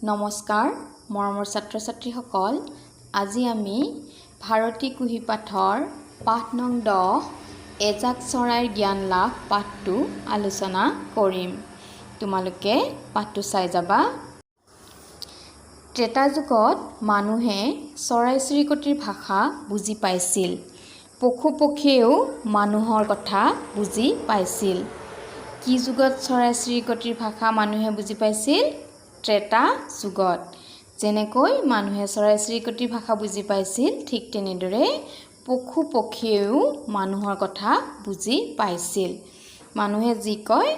নমস্কাৰ মৰমৰ ছাত্ৰ ছাত্ৰীসকল আজি আমি ভাৰতী কুহি পাঠৰ পাঠ নং 10 এজাক চৰাইৰ জ্ঞান লাভ পাঠটো আলোচনা কৰিম। তোমালোকে পাঠটো চাই যাবা। ত্ৰেতা যুগত মানুহে চৰাই চিৰিকটিৰ ভাষা বুজি পাইছিল। পশু পক্ষীয়েও মানুহৰ কথা বুজি পাইছিল। কি যুগত চৰাই চিৰিকটিৰ ভাষা মানুহে বুজি পাইছিল? ত্ৰেতা যুগত। যেনেকৈ মানুহে চৰাই চিৰিকটিৰ ভাষা বুজি পাইছিল, ঠিক তেনেদৰে পশু পক্ষীয়েও মানুহৰ কথা বুজি পাইছিল। মানুহে যি কয়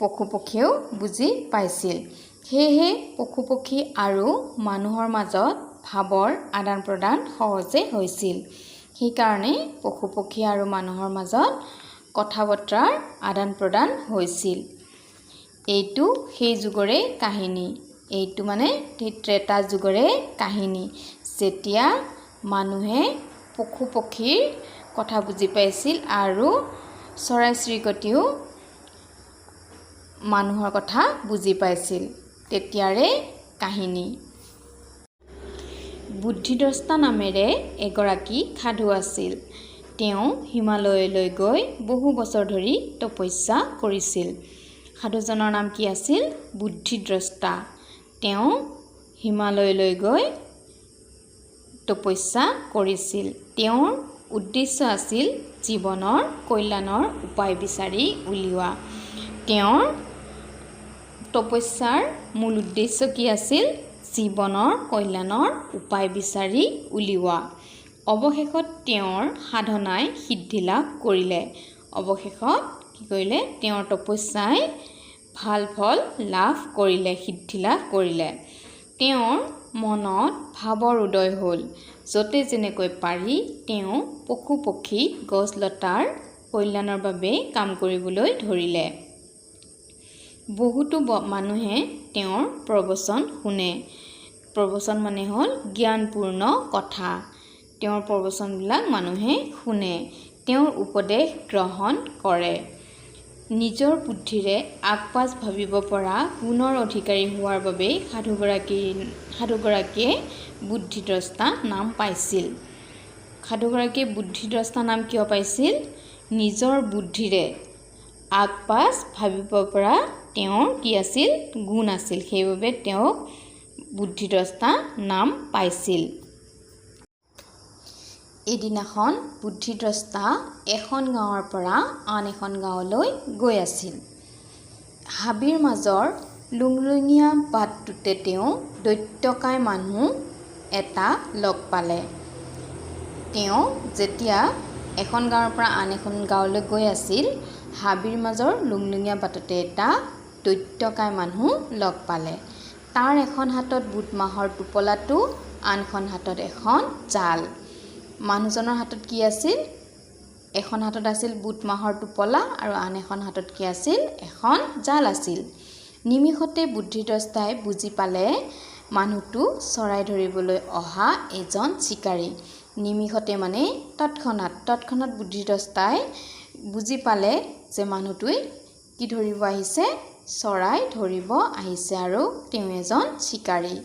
পশু পক্ষীয়েও বুজি পাইছিল। সেয়েহে পশু পক্ষী আৰু মানুহৰ মাজত ভাৱৰ আদান প্ৰদান সহজে হৈছিল। সেইকাৰণে পশু পক্ষী আৰু মানুহৰ মাজত কথা বতৰাৰ আদান প্ৰদান হৈছিল। এইটো সেই যুগৰে কাহিনী। এইটো মানে ত্ৰেতা যুগৰে কাহিনী, যেতিয়া মানুহে পশু পক্ষীৰ কথা বুজি পাইছিল আৰু চৰাই চিৰিকটিও মানুহৰ কথা বুজি পাইছিল, তেতিয়াৰে কাহিনী। বুদ্ধিদ্ৰষ্টা নামেৰে এগৰাকী সাধু আছিল। তেওঁ হিমালয়লৈ গৈ বহু বছৰ ধৰি তপস্যা কৰিছিল। সাধুজনৰ নাম কি আছিল? বুদ্ধিদ্ৰষ্টা। তেওঁ হিমালয়লৈ গৈ তপস্যা কৰিছিল। তেওঁৰ উদ্দেশ্য আছিল জীৱনৰ কল্যাণৰ উপায় বিচাৰি উলিওৱা। তেওঁৰ তপস্যাৰ মূল উদ্দেশ্য কি আছিল? জীৱনৰ কল্যাণৰ উপায় বিচাৰি উলিওৱা। অৱশেষত তেওঁৰ সাধনাই সিদ্ধি লাভ কৰিলে। অৱশেষত কি কৰিলে? তেওঁৰ তপস্যাই ভাল ফল লাভ কৰিলে, সিদ্ধি লাভ কৰিলে। তেওঁৰ মনত ভাৱৰ উদয় হ'ল। য'তে যেনেকৈ পাৰি তেওঁ পশু পক্ষী গছ লতাৰ কল্যাণৰ বাবে কাম কৰিবলৈ ধৰিলে। বহুতো মানুহে তেওঁৰ প্ৰবচন শুনে। প্ৰবচন মানে হ'ল জ্ঞানপূৰ্ণ কথা। তেওঁৰ প্ৰবচনবিলাক মানুহে শুনে। তেওঁৰ উপদেশ গ্ৰহণ কৰে। নিজৰ বুদ্ধিৰে আগপাছ ভাবিব পৰা গুণৰ অধিকাৰী হোৱাৰ বাবে সাধুগৰাকীয়ে বুদ্ধিদ্ৰষ্টা নাম পাইছিল। সাধুগৰাকীয়ে বুদ্ধিদ্ৰষ্টা নাম কিয় পাইছিল? নিজৰ বুদ্ধিৰে আগপাছ ভাবিব পৰা তেওঁৰ কি আছিল? গুণ আছিল। সেইবাবে তেওঁক বুদ্ধিদ্ৰষ্টা নাম পাইছিল। এদিনাখন বুদ্ধিদ্ৰষ্টা এখন গাঁৱৰ পৰা আন এখন গাঁৱলৈ গৈ আছিল। হাবিৰ মাজৰ লুংলুঙীয়া বাটটোতে তেওঁ দৈত্যকায় মানুহ এটা লগ পালে। তেওঁ যেতিয়া এখন গাঁৱৰ পৰা আন এখন গাঁৱলৈ গৈ আছিল, হাবিৰ মাজৰ লুংলুঙীয়া বাটতে এটা দৈত্যকায় মানুহ লগ পালে। তাৰ এখন হাতত বুট মাহৰ টোপলাটো, আনখন হাতত এখন জাল। মানুহজনৰ হাতত কি আছিল? এখন হাতত আছিল বুট মাহৰ টোপলা আৰু আন এখন হাতত কি আছিল? এখন জাল আছিল। নিমিষতে বুদ্ধিদ্ৰষ্টাই বুজি পালে মানুহটো চৰাই ধৰিবলৈ অহা এজন চিকাৰী। নিমিষতে মানে তৎক্ষণাত বুদ্ধিদ্ৰষ্টাই বুজি পালে যে মানুহটোৱে কি ধৰিব আহিছে? চৰাই ধৰিব আহিছে আৰু তেওঁ এজন চিকাৰী।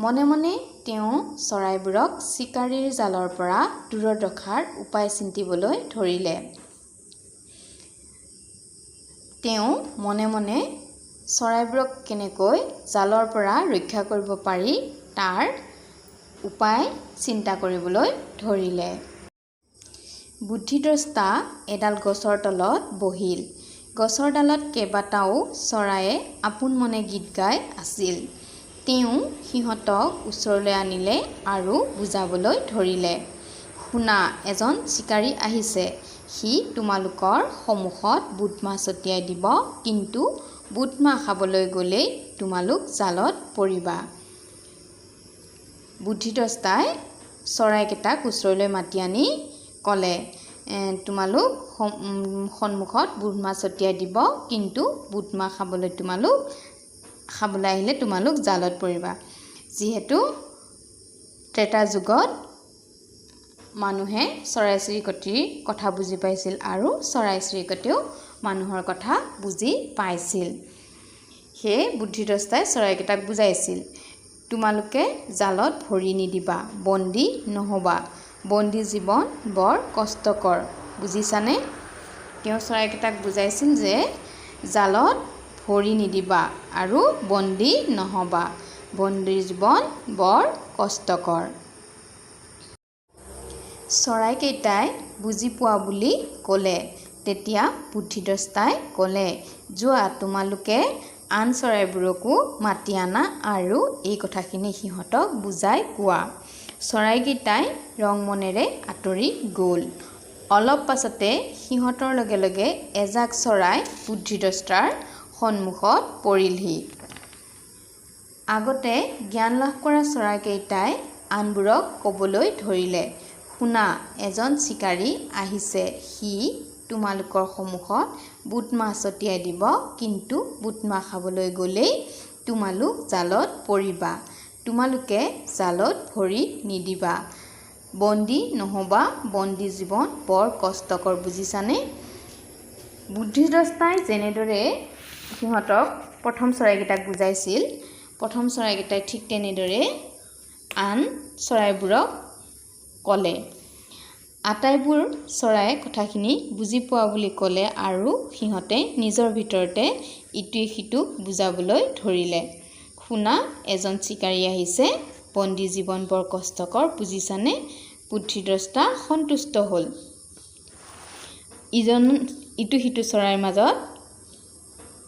মনে মনে তেওঁ চৰাইবোৰক চিকাৰীৰ জালৰ পৰা দূৰত ৰখাৰ উপায় চিন্তিবলৈ ধৰিলে। তেওঁ মনে মনে চৰাইবোৰক কেনেকৈ জালৰ পৰা ৰক্ষা কৰিব পাৰি তাৰ উপায় চিন্তা কৰিবলৈ ধৰিলে। বুদ্ধিদ্ৰষ্টা এডাল গছৰ তলত বহিল। গছৰ ডালত কেইবাটাও চৰায়ে আপোন মনে গীত গাই আছিল। তেওঁ সিহঁতক ওচৰলৈ আনিলে আৰু বুজাবলৈ ধৰিলে। শুনা, এজন চিকাৰী আহিছে। সি তোমালোকৰ সন্মুখত বুট মাহ ছটিয়াই দিব, কিন্তু বুট মাহ খাবলৈ গ'লেই তোমালোক জালত পৰিবা। বুদ্ধিদ্ৰষ্টাই চৰাইকেইটাক ওচৰলৈ মাতি আনি ক'লে, তোমালোক সন্মুখত বুট মাহ ছটিয়াই দিব, কিন্তু বুট মাহ খাবলৈ আহিলে তোমালোক জালত পৰিবা। যিহেতু ত্ৰেতা যুগত মানুহে চৰাই চিৰিকটিৰ কথা বুজি পাইছিল আৰু চৰাই চিৰিকটিও মানুহৰ কথা বুজি পাইছিল। সেয়ে বুদ্ধিদ্ৰষ্টাই চৰাইকেইটাক বুজাইছিল তোমালোকে জালত ভৰি নিদিবা বন্দী নহবা বন্দী জীৱন বৰ কষ্টকৰ বুজিছানে তেওঁ চৰাইকেইটাক বুজাইছিল যে জালত ভৰি নিদিবা আৰু বন্দী নহবা বন্দী জীৱন বৰ কষ্টকৰ চৰাইকেইটাই বুজি পোৱা বুলি ক'লে তেতিয়া বুদ্ধিদ্ৰষ্টাই ক'লে যোৱা তোমালোকে আন চৰাইবোৰকো মাতি আনা আৰু এই কথাখিনি সিহঁতক বুজাই কোৱা চৰাইকেইটাই ৰং মনেৰে আঁতৰি গ'ল অলপ পাছতে সিহঁতৰ লগে লগে এজাক চৰাই বুদ্ধিদ্ৰষ্টাৰ সন্মুখত পৰিলহি আগতে জ্ঞান লাভ কৰা চৰাইকেইটাই আনবোৰক ক'বলৈ ধৰিলে শুনা এজন চিকাৰী আহিছে সি তোমালোকৰ সন্মুখত বুটমাহ ছটিয়াই দিব কিন্তু বুটমাহ খাবলৈ গ'লেই তোমালোক জালত পৰিবা তোমালোকে জালত ভৰি নিদিবা বন্দী নহবা বন্দী জীৱন বৰ কষ্টকৰ বুজিছানে বুদ্ধিদ্ৰষ্টাই যেনেদৰে সিহঁতক প্ৰথম চৰাইকেইটাক বুজাইছিল প্ৰথম চৰাইকেইটাই ঠিক তেনেদৰে আন চৰাইবোৰক ক'লে আটাইবোৰ চৰাই কথাখিনি বুজি পোৱা বুলি ক'লে আৰু সিহঁতে নিজৰ ভিতৰতে ইটোৱে সিটোক বুজাবলৈ ধৰিলে শুনা এজন চিকাৰী আহিছে বন্দী জীৱন বৰ কষ্টকৰ বুজিছানে বুদ্ধিদ্ৰষ্টা সন্তুষ্ট হ'ল ইটো সিটো চৰাইৰ মাজত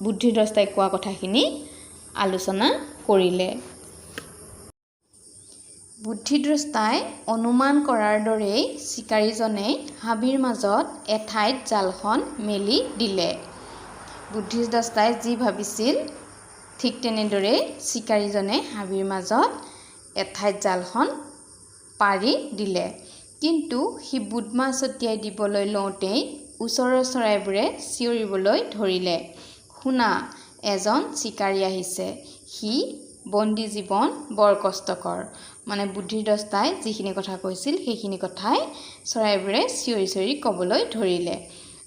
বুদ্ধিদ্ৰষ্টাই কোৱা কথাখিনি আলোচনা কৰিলে বুদ্ধিদ্ৰষ্টাই অনুমান কৰাৰ দৰেই চিকাৰীজনে হাবিৰ মাজত এঠাইত জালখন মেলি দিলে বুদ্ধিদ্ৰষ্টাই যি ভাবিছিল ঠিক তেনেদৰে চিকাৰীজনে হাবিৰ মাজত এঠাইত জালখন পাৰি দিলে কিন্তু সি বুটমাহ ছটিয়াই দিবলৈ লওঁতেই ওচৰৰ চৰাইবোৰে চিঞৰিবলৈ ধৰিলে শুনা এজন চিকাৰী আহিছে সি বন্দী জীৱন বৰ কষ্টকৰ মানে বুদ্ধিদ্ৰষ্টাই যিখিনি কথা কৈছিল সেইখিনি কথাই চৰাইবোৰে চিঞৰি চিঞৰি ক'বলৈ ধৰিলে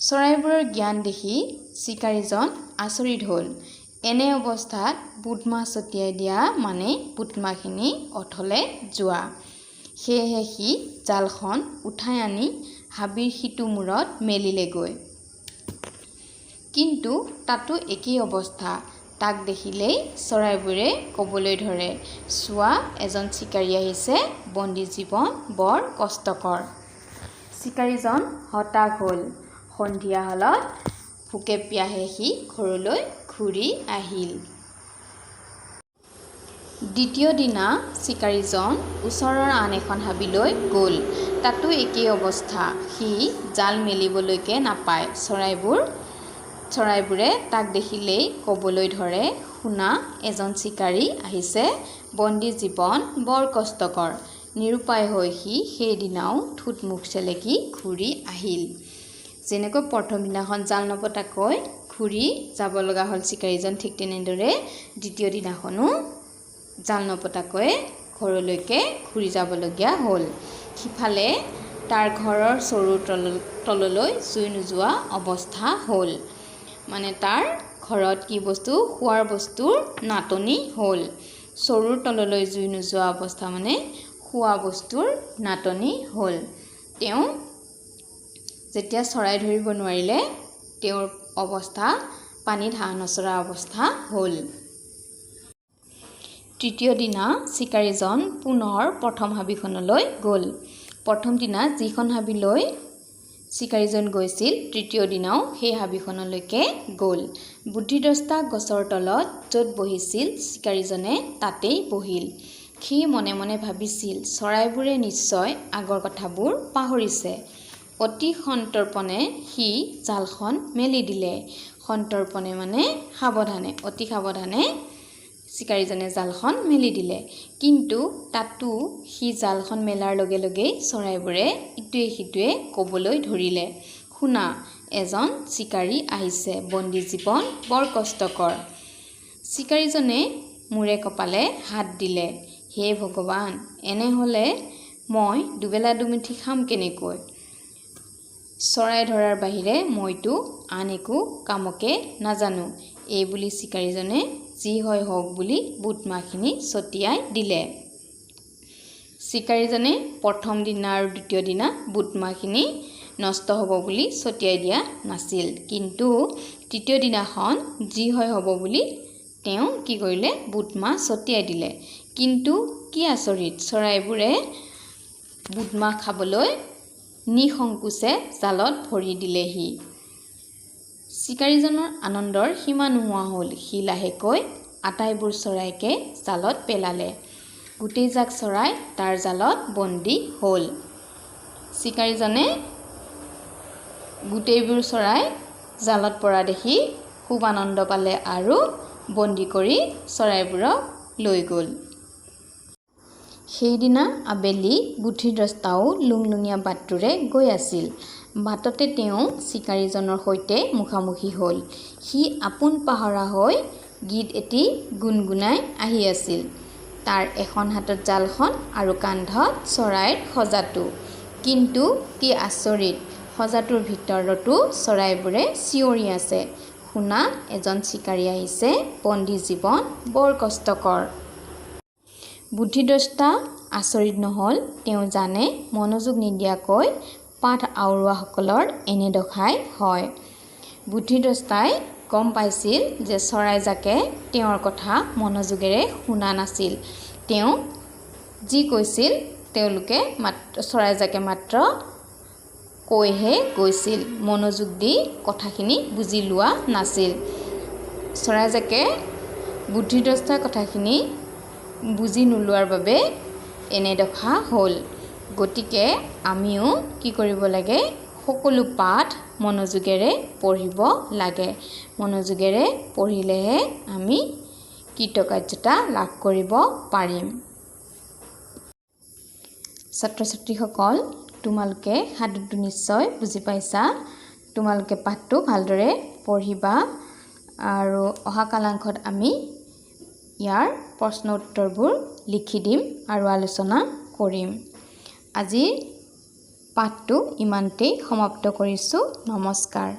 চৰাইবোৰৰ জ্ঞান দেখি চিকাৰীজন আচৰিত হ'ল এনে অৱস্থাত বুটমাহ ছটিয়াই দিয়া মানে বুটমাহখিনি অথলে যোৱা সেয়েহে সি জালখন উঠাই আনি হাবিৰ সিটো মূৰত মেলিলেগৈ কিন্তু তাতো একেই অৱস্থা তাক দেখিলেই চৰাইবোৰে ক'বলৈ ধৰে চোৱা এজন চিকাৰী আহিছে বন্দী জীৱন বৰ কষ্টকৰ চিকাৰীজন হতাশ হ'ল সন্ধিয়া হ'লত ভোকে পিয়াহে সি ঘৰলৈ ঘূৰি আহিল দ্বিতীয় দিনা চিকাৰীজন ওচৰৰ আন এখন হাবিলৈ গ'ল তাতো একেই অৱস্থা সি জাল মেলিবলৈকে নাপায় চৰাইবোৰে তাক দেখিলেই ক'বলৈ ধৰে শুনা এজন চিকাৰী আহিছে বন্দী জীৱন বৰ কষ্টকৰ নিৰুপায় হৈ সি সেইদিনাও ঠোঁট মুখ চেলেকি ঘূৰি আহিল যেনেকৈ প্ৰথম দিনাখন জাল নপতাকৈ ঘূৰি যাব লগা হ'ল চিকাৰীজন ঠিক তেনেদৰে দ্বিতীয় দিনাখনো জাল নপতাকৈ ঘৰলৈকে ঘূৰি যাবলগীয়া হ'ল সিফালে তাৰ ঘৰৰ চৰুৰ তললৈ জুই নোযোৱা অৱস্থা হ'ল মানে তাৰ ঘৰত কি বস্তু খোৱাৰ বস্তুৰ নাটনি হ'ল চৰুৰ তললৈ জুই নোযোৱা অৱস্থা মানে খোৱা বস্তুৰ নাটনি হ'ল তেওঁ যেতিয়া চৰাই ধৰিব নোৱাৰিলে তেওঁৰ অৱস্থা পানীত হাঁহ নচৰা অৱস্থা হ'ল তৃতীয় দিনা চিকাৰীজন পুনৰ প্ৰথম হাবিখনলৈ গ'ল প্ৰথম দিনা যিখন হাবিলৈ চিকাৰীজন গৈছিল তৃতীয় দিনাও সেই হাবিখনলৈকে গ'ল বুদ্ধিদ্ৰষ্টা গছৰ তলত য'ত বহিছিল চিকাৰীজনে তাতেই বহিল সি মনে মনে ভাবিছিল চৰাইবোৰে নিশ্চয় আগৰ কথাবোৰ পাহৰিছে অতি সন্তৰ্পণে সি জালখন মেলি দিলে সন্তৰ্পণে মানে অতি সাৱধানে চিকাৰীজনে জালখন মেলি দিলে কিন্তু তাতো সি জালখন মেলাৰ লগে লগেই চৰাইবোৰে ইটোৱে সিটোৱে ক'বলৈ ধৰিলে শুনা এজন চিকাৰী আহিছে বন্দী জীৱন বৰ কষ্টকৰ চিকাৰীজনে মূৰে কপালে হাত দিলে হে ভগৱান এনেহ'লে মই দুবেলা দুমুঠি খাম কেনেকৈ চৰাই ধৰাৰ বাহিৰে মইতো আন একো কামকে নাজানো এই বুলি চিকাৰীজনে যি হয় হওক বুলি বুট মাহখিনি ছটিয়াই দিলে। চিকাৰীজনে প্ৰথম দিনা আৰু দ্বিতীয় দিনা বুট মাহখিনি নষ্ট হ'ব বুলি ছটিয়াই দিয়া নাছিল, কিন্তু তৃতীয় দিনাখন যি হয় হ'ব বুলি তেওঁ কি কৰিলে বুট মাহ ছটিয়াই দিলে। কিন্তু কি আচৰিত, চৰাইবোৰে বুট মাহ খাবলৈ নিসংকোচে জালত ভৰি দিলেহি। চিকাৰীজনৰ আনন্দৰ সীমা নোহোৱা হ'ল। সি লাহেকৈ আটাইবোৰ চৰাইকে জালত পেলালে। গোটেইজাক চৰাই তাৰ জালত বন্দী হ'ল। চিকাৰীজনে গোটেইবোৰ চৰাই জালত পৰা দেখি খুব আনন্দ পালে আৰু বন্দী কৰি চৰাইবোৰক লৈ গ'ল। সেইদিনা আবেলি বুদ্ধিদ্ৰষ্টাও লুংলুঙীয়া বাটটোৰে গৈ আছিল। বাটতে তেওঁ চিকাৰীজনৰ সৈতে মুখামুখি হ'ল। সি আপোন পাহৰা হৈ গীত এটি গুণগুণাই আহি আছিল। তাৰ এখন হাতত জালখন আৰু কান্ধত চৰাইৰ সজাটো। কিন্তু কি আচৰিত, সজাটোৰ ভিতৰতো চৰাইবোৰে চিঞৰি আছে, শুনা, এজন চিকাৰী আহিছে, বন্দী জীৱন বৰ কষ্টকৰ। বুদ্ধিদ্ৰষ্টা আচৰিত নহ'ল। তেওঁ জানে মনোযোগ নিদিয়াকৈ পাঠ আওৰোৱাসকলৰ এনে দশাই হয়। বুদ্ধিদ্ৰষ্টাই গম পাইছিল যে চৰাইজাকে তেওঁৰ কথা মনোযোগেৰে শুনা নাছিল। তেওঁ যি কৈছিল তেওঁলোকে চৰাইজাকে মাত্ৰ কৈহে গৈছিল, মনোযোগ দি কথাখিনি বুজি লোৱা নাছিল। চৰাইজাকে বুদ্ধিদ্ৰষ্টাৰ কথাখিনি বুজি নোলোৱাৰ বাবে এনে দশা হ'ল। গতিকে আমিও কি কৰিব লাগে, সকলো পাঠ মনোযোগেৰে পঢ়িব লাগে। মনোযোগেৰে পঢ়িলেহে আমি কৃতকাৰ্যতা লাভ কৰিব পাৰিম। ছাত্ৰ ছাত্ৰীসকল, তোমালোকে সাধুটো নিশ্চয় বুজি পাইছা। তোমালোকে পাঠটো ভালদৰে পঢ়িবা আৰু অহা কালাংশত আমি ইয়াৰ প্ৰশ্ন উত্তৰবোৰ লিখি দিম আৰু আলোচনা কৰিম। আজিৰ পাঠটো ইমানতেই সমাপ্ত কৰিছোঁ। নমস্কাৰ।